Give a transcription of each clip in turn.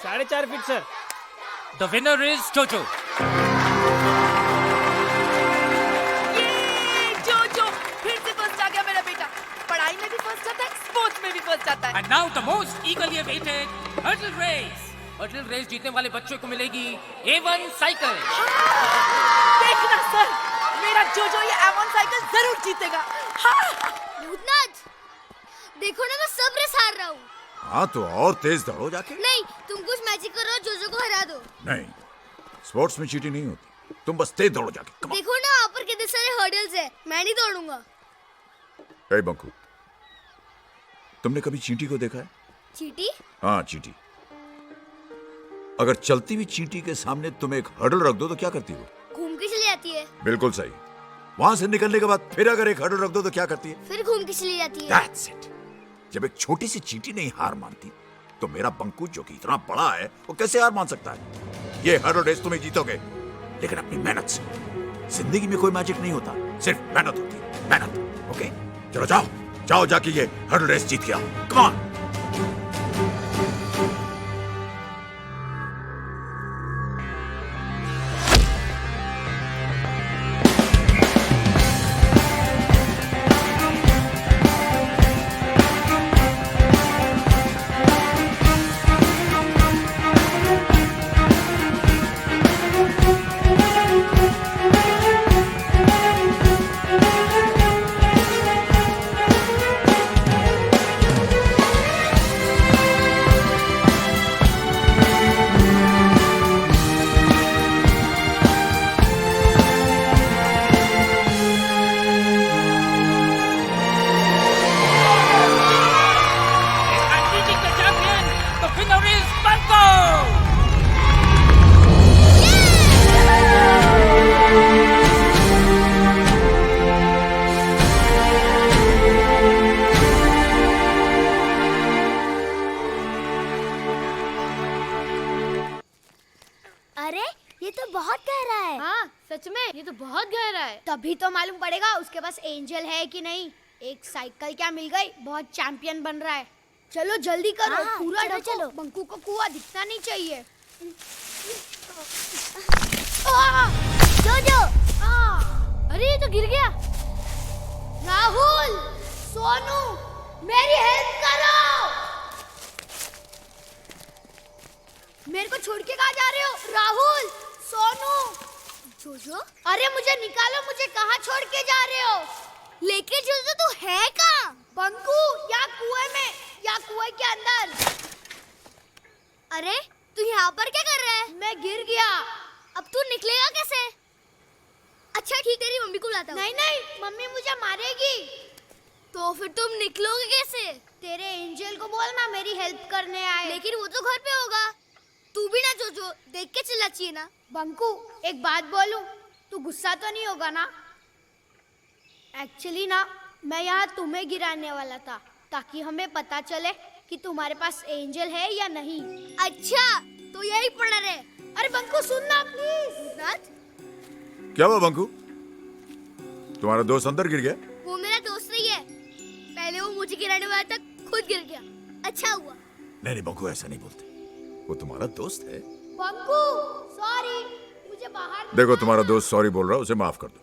4.5 feet sir. The winner is Jojo. जोजो फिर से फर्स्ट आ गया मेरा बेटा। पढ़ाई में भी फर्स्ट आता है, स्पोर्ट्स में भी फर्स्ट आता है। And now the most eagerly awaited hurdle race. Hurdle race जीतने वाले बच्चों को मिलेगी A1 साइकिल। देखना सर, मेरा जोजो ये A1 साइकिल जरूर जीतेगा। भूतनाथ, देखो ना मैं सब रेस हार रहा हूँ। हाँ तो और तेज दौड़ो जाके। नहीं, तुम कुछ मैजिक करो, जोजो को हरा दो। नहीं, स्पोर्ट्स में चीटिंग नहीं होती। तुम बस तेज दौड़ो जाके। Come on. देखो ना वहाँ पर कितने सारे हर्डल्स है, मैं नहीं दौड़ूंगा। ए बंकू, तुमने कभी चींटी को देखा है? चींटी? हाँ चींटी। अगर चलती हुई चींटी के सामने तुम एक हर्डल रख दो तो क्या करती हो? घूम के चली जाती है। बिल्कुल सही। वहां से निकलने के बाद फिर अगर एक हर्डल रख दो तो क्या करती है? फिर घूम के चली जाती है। That's it. जब एक छोटी सी चींटी नहीं हार मानती तो मेरा बंकू जो कि इतना बड़ा है वो कैसे हार मान सकता है? ये हर्डल रेस तुम्हें जीतोगे, लेकिन अपनी मेहनत से। जिंदगी में कोई मैजिक नहीं होता, सिर्फ मेहनत होती है। मेहनत। ओके, चलो जाओ जाओ जाके ये हर्डल रेस जीत के आओ। Come on. अरे ये तो बहुत गहरा है। हाँ सच में ये तो बहुत गहरा है। तभी तो मालूम पड़ेगा उसके पास एंजल है कि नहीं। एक साइकिल क्या मिल गई, बहुत चैंपियन बन रहा है। चलो जल्दी करो। हाँ, पूरा चलो, ढको। चलो। बंकू को कुआं दिखना नहीं चाहिए। जोजो, अरे ये तो गिर गया। राहुल, सोनू, मेरी हेल्प करो। मेरे को छोड़ के कहाँ जा रहे हो? राहुल, सोनू, जोजो, अरे मुझे निकालो, मुझे कहाँ छोड़ के जा रहे हो? लेके जोजो तू है कहाँ? बंकू, या कुएं में, या कुएं के अंदर। अरे तू यहाँ पर क्या कर रहा है? मैं गिर गया। अब तू निकलेगा कैसे? अच्छा ठीक, तेरी मम्मी को बुलाता हूँ। नहीं नहीं, मम्मी मुझे मारेगी। तो फिर तुम निकलोगे कैसे? तेरे एंजल को बोलना मेरी हेल्प करने आए। लेकिन वो तो घर पे होगा। तू भी ना जोजो, देख के चिल्ला चाहिए ना। बंकू, एक बात बोलूं, तू गुस्सा तो नहीं होगा ना? एक्चुअली ना मैं यहाँ तुम्हें गिराने वाला था, ताकि हमें पता चले कि तुम्हारे पास एंजल है या नहीं। अच्छा तो यही पड़ा रहे। अरे बंकू सुनना प्लीज। क्या हुआ बंकू? तुम्हारा दोस्त अंदर गिर गया? वो मेरा दोस्त नहीं है। पहले वो मुझे गिराने वाला था, खुद गिर गया। अच्छा हुआ। नहीं नहीं बंकू, ऐसा नहीं बोलते। वो तुम्हारा दोस्त है। बंकू सॉरी, मुझे बाहर। देखो तुम्हारा दोस्त सॉरी बोल रहा है, उसे माफ कर दो।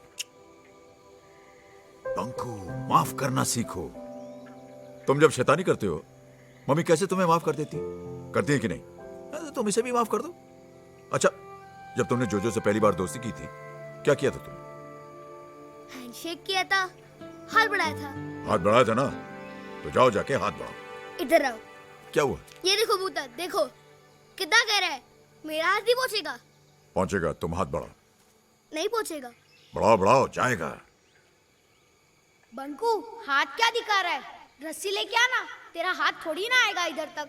बंकू, माफ करना सीखो। तुम जब शैतानी करते हो, मम्मी कैसे तुम्हें माफ कर देती है कि नहीं? तो तुम इसे भी माफ कर दो। अच्छा, जब तुमने जोजो से पहली बार दोस्ती की थी, क्या किया था तुमने? हैंडशेक किया था, हाथ बढ़ाया था। हाथ बढ़ाया था ना, तो जाओ जाके हाथ बढ़ाओ। इधर आओ। क्या हुआ? ये देखो भूता, देखो कितना गहरा है। मेरा हाथ नहीं पहुंचेगा। पहुंचेगा, तुम हाथ बढ़ाओ। नहीं पहुंचेगा। बढ़ाओ बढ़ाओ, जाएगा। बंकू, हाथ क्या दिखा रहा है? रस्सी लेके आना, तेरा हाथ थोड़ी ना आएगा इधर तक।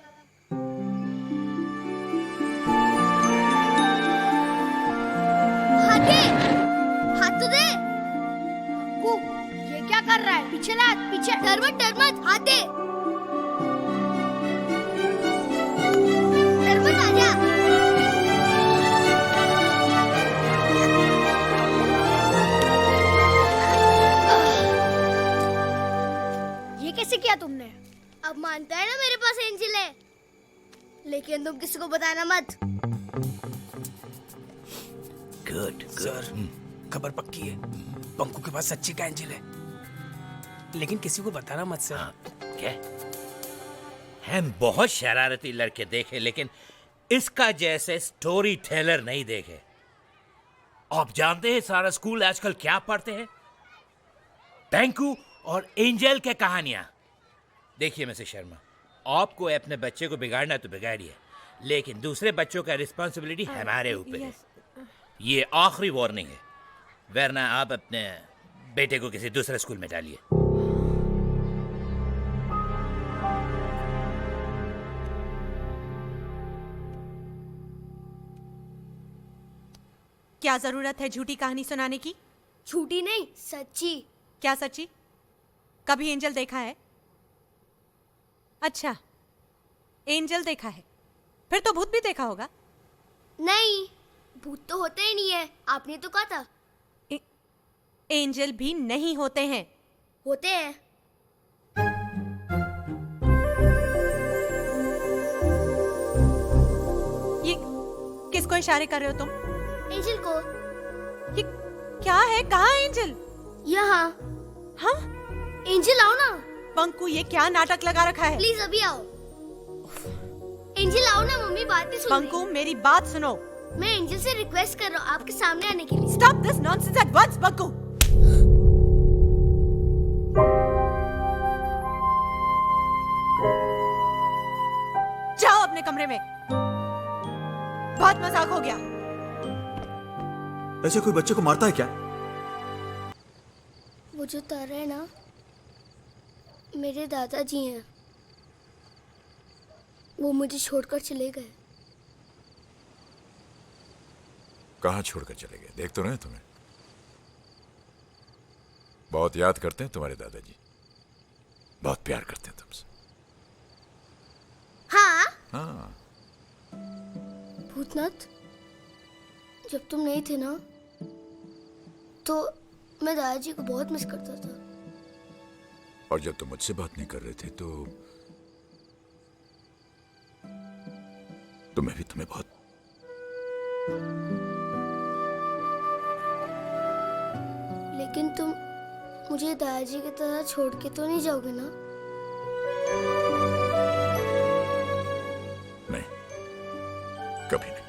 हाथ दे, हाथ तो दे। बंकू, ये क्या कर रहा है? पीछे ला, पीछे। डर मत, हाथ दे। डर मत, आजा। ये कैसे किया तुमने? अब मानता है ना मेरे पास एंजल है। लेकिन तुम किसी को बताना मत। गुड सर, खबर पक्की है, पंकु के पास सच्ची का एंजल है, लेकिन किसी को बताना मत सर। क्या? हम बहुत शरारती लड़के देखे, लेकिन इसका जैसे स्टोरी टेलर नहीं देखे। आप जानते हैं सारा स्कूल आजकल क्या पढ़ते हैं? बैंकू और एंजल के कहानियां। देखिए मिस्टर शर्मा, आपको अपने बच्चे को बिगाड़ना तो बिगाड़िए, लेकिन दूसरे बच्चों का रिस्पॉन्सिबिलिटी हमारे ऊपर है। ये आखिरी वार्निंग है, वरना आप अपने बेटे को किसी दूसरे स्कूल में डालिए। क्या जरूरत है झूठी कहानी सुनाने की? झूठी नहीं, सच्ची। क्या सच्ची? कभी एंजल देखा है? अच्छा, एंजल देखा है, फिर तो भूत भी देखा होगा। नहीं, भूत तो होते ही नहीं है, आपने तो कहा था। एंजल भी नहीं होते हैं। होते हैं। ये किसको इशारे कर रहे हो तुम? एंजल को। ये क्या है? कहाँ है एंजल? यहाँ। हाँ? एंजल आओ ना। पंकु, ये क्या नाटक लगा रखा है? प्लीज अभी आओ। एंजल आओ ना, मम्मी बात नहीं सुन रही। पंकु, मेरी बात सुनो। मैं एंजल से रिक्वेस्ट कर रहा हूँ आपके सामने आने के लिए। Stop this nonsense at once Panku. जाओ अपने कमरे में, बहुत मजाक हो गया। ऐसे कोई बच्चे को मारता है क्या? वो जो तारा है ना, मेरे दादाजी हैं। वो मुझे छोड़कर चले गए। कहाँ छोड़कर चले गए? देख तो रहे हैं तुम्हें। बहुत याद करते हैं तुम्हारे दादाजी, बहुत प्यार करते हैं तुमसे। हाँ? हाँ। भूतनाथ, जब तुम नहीं थे ना, तो मैं दादाजी को बहुत मिस करता था। और जब तुम मुझसे बात नहीं कर रहे थे तो मैं भी तुम्हें बहुत। लेकिन तुम मुझे दादाजी की तरह छोड़ के तो नहीं जाओगे ना? नहीं, कभी नहीं।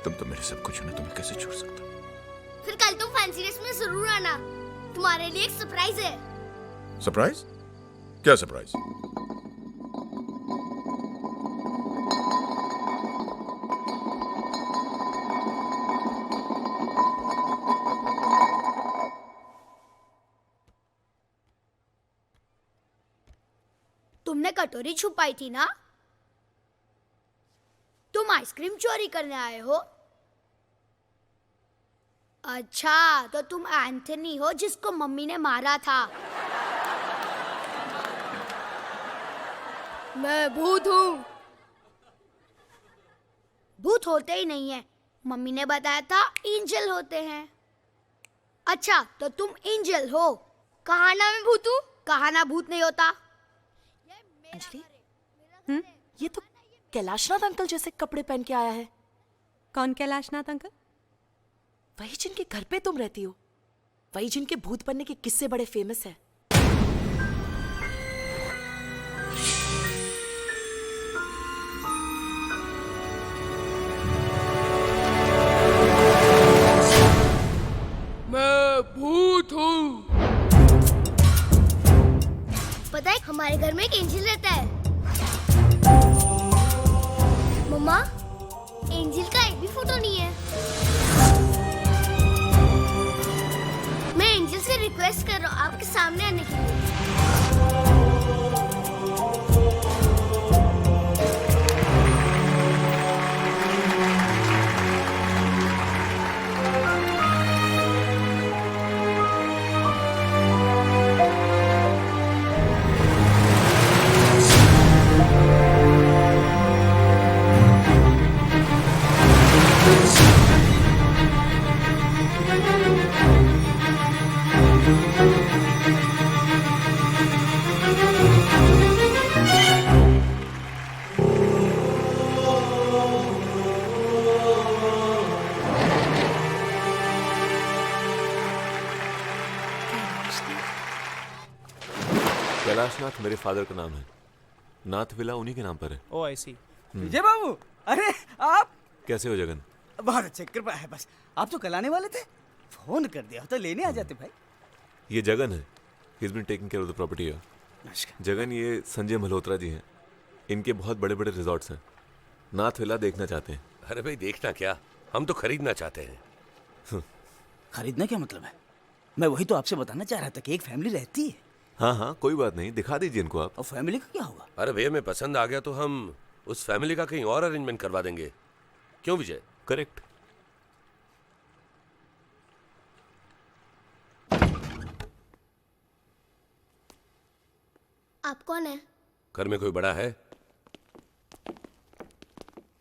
तुम तो मेरे सब कुछ हो ना, तुम्हें कैसे छोड़ सकता हूं? फिर कल तुम फैंसी ड्रेस में जरूर आना, तुम्हारे लिए एक सरप्राइज है। सरप्राइज? क्या सरप्राइज? तुमने कटोरी छुपाई थी ना? तुम आइसक्रीम चोरी करने आए हो? अच्छा, तो तुम एंथनी हो जिसको मम्मी ने मारा था। मैं भूत हूँ। भूत होते ही नहीं है, मम्मी ने बताया था एंजल होते हैं। अच्छा, तो तुम एंजल हो। कहा ना मैं भूत हूँ? कहा ना भूत नहीं होता। अंजलि, ये तो कैलाशनाथ अंकल जैसे कपड़े पहन के आया है। कौन कैलाशनाथ अंकल? वही जिनके घर पे तुम रहती हो, वही जिनके भूत बनने के किस्से बड़े फेमस है। मैं भूत हूँ। पता है हमारे घर में एक एंजल रहता है। मम्मा, एंजल का एक भी फोटो नहीं है। मैं एंजल से रिक्वेस्ट कर रहा हूँ आपके सामने आने के लिए। कैलाशनाथ मेरे फादर का नाम है। नाथ विला उन्हीं के नाम पर है। ओ आई सी। विजय बाबू, अरे आप कैसे हो जगन? बहुत अच्छे, कृपा है बस। आप तो कल आने वाले थे, फोन कर दिया तो लेने आ जाते भाई। ये जगन है। He's been taking care of the property here. नमस्कार। जगन, ये संजय मल्होत्रा जी हैं। इनके बहुत बड़े बड़े रिजॉर्ट्स हैं। नाथ विला देखना चाहते हैं। अरे भाई देखना क्या, हम तो खरीदना चाहते हैं। खरीदना क्या मतलब है? मैं वही तो आपसे बताना चाह रहा था कि एक फैमिली रहती है। हाँ हाँ, कोई बात नहीं, दिखा दीजिए इनको आप। और फैमिली का क्या होगा? अरे भैया मैं पसंद आ गया तो हम उस फैमिली का कहीं और अरेंजमेंट करवा देंगे। क्यों विजय? करेक्ट। आप कौन है? घर में कोई बड़ा है?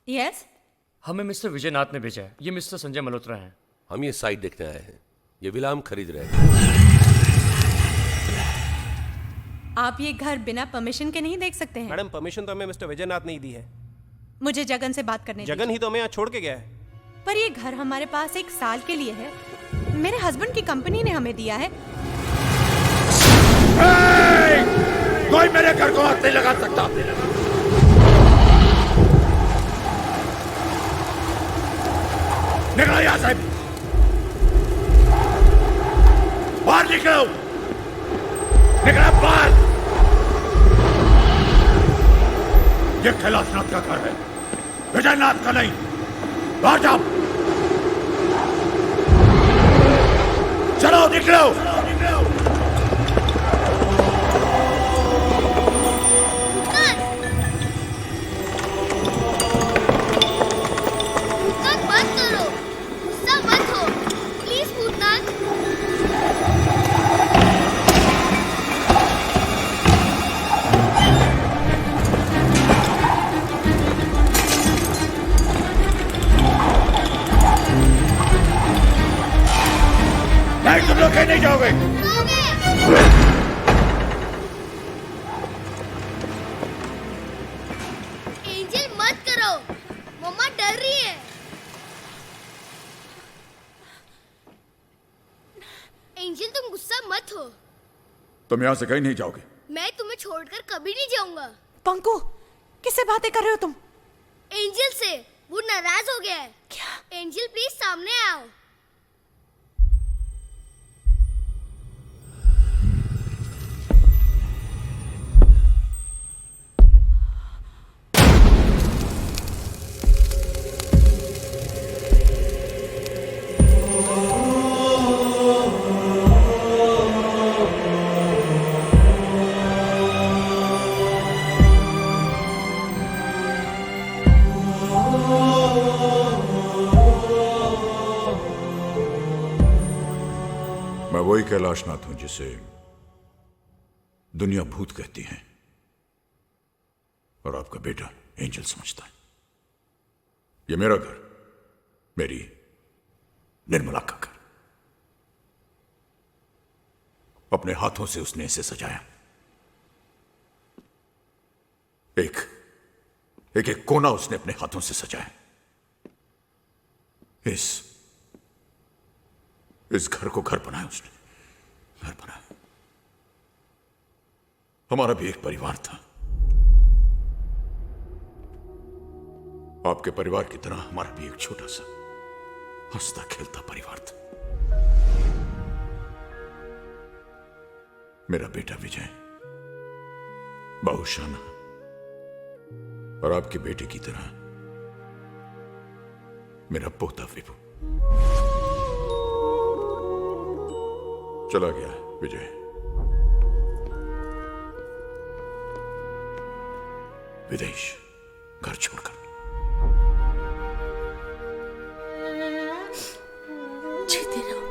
यस। हमें मिस्टर विजयनाथ ने भेजा है। ये मिस्टर संजय मल्होत्रा हैं। हम ये साइट देखने आए हैं। ये विला हम खरीद रहे हैं। आप ये घर बिना परमिशन के नहीं देख सकते हैं। मैडम परमिशन तो हमें मिस्टर विजयनाथ ने ही दी है। मुझे जगन से बात करने जगन ही तो हमें यहाँ छोड़ के गया है। पर ये घर हमारे पास 1 साल के लिए है। मेरे हस्बैंड की कंपनी ने हमें दिया है। कोई मेरे घर को हाथ नहीं लगा सकता। निकलो यहां से, बाहर निकलो, निकलो बाहर। ये कैलाशनाथ का घर है, विजयनाथ का नहीं। बाहर जाओ, चलो निकलो। मत करो, गुस्सा मत हो, प्लीज भूतनाथ। नहीं, तुम लोग कहीं नहीं जाओगे। एंजल मत करो, मम्मा डर रही है। एंजल तुम गुस्सा मत हो। तुम यहाँ से कहीं नहीं जाओगे। मैं तुम्हें छोड़कर कभी नहीं जाऊंगा। पंकु, किससे बातें कर रहे हो तुम? एंजल से। वो नाराज हो गया है। क्या? एंजल प्लीज सामने आओ। मैं वही कैलाशनाथ हूं जिसे दुनिया भूत कहती है और आपका बेटा एंजल समझता है। ये मेरा घर, मेरी निर्मला का घर। अपने हाथों से उसने इसे सजाया। एक एक एक कोना उसने अपने हाथों से सजाया। इस घर को घर बनाया उसने, घर बनाया। हमारा भी एक परिवार था। आपके परिवार की तरह हमारा भी एक छोटा सा हंसता खेलता परिवार था। मेरा बेटा विजय बहुशाना और आपके बेटे की तरह मेरा पोता विभु। चला गया विजय। विदेश, घर छोड़कर। जीते रहो।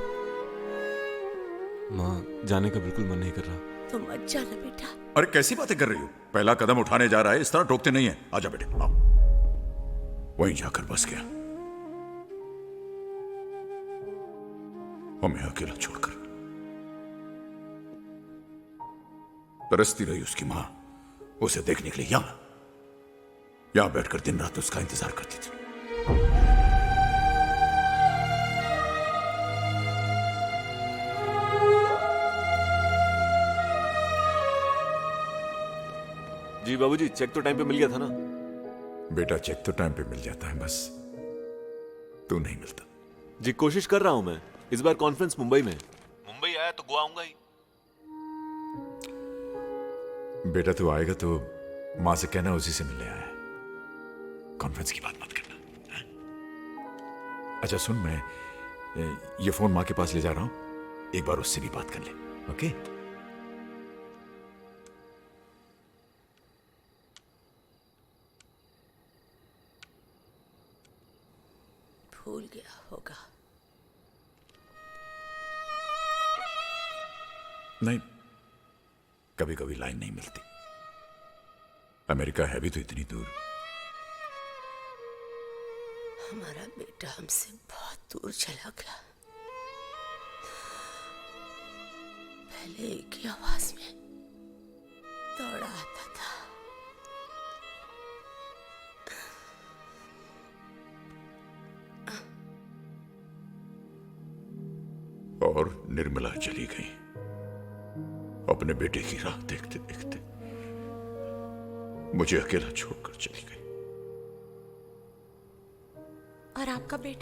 माँ, जाने का बिल्कुल मन नहीं कर रहा। तुम मत जाना बेटा। अरे कैसी बातें कर रही हो? पहला कदम उठाने जा रहा है, इस तरह टोकते नहीं है। आजा बेटे, आओ। वहीं जाकर बस गया, हमें अकेला छोड़कर। तरसती रही उसकी मां उसे देखने के लिए। यहां बैठकर दिन रात उसका इंतजार करती थी। जी बाबूजी, चेक तो टाइम पे मिल गया था ना? बेटा चेक तो टाइम पे मिल जाता है, बस तू नहीं मिलता। जी कोशिश कर रहा हूं मैं। इस बार कॉन्फ्रेंस मुंबई में। मुंबई आया तो गोवा आऊंगा ही। बेटा तू आएगा तो मां से कहना उसी से मिलने आया है। कॉन्फ्रेंस की बात मत करना, हाँ? अच्छा सुन, मैं ये फोन मां के पास ले जा रहा हूं, एक बार उससे भी बात कर ले, ओके? भूल गया होगा। नहीं, कभी कभी लाइन नहीं मिलती। अमेरिका है भी तो इतनी दूर। हमारा बेटा हमसे बहुत दूर चला गया। पहले एक ही आवाज में दौड़ा आता था। और निर्मला चली गई अपने बेटे की राह देखते देखते, मुझे अकेला छोड़कर चली गई। और आपका बेटा?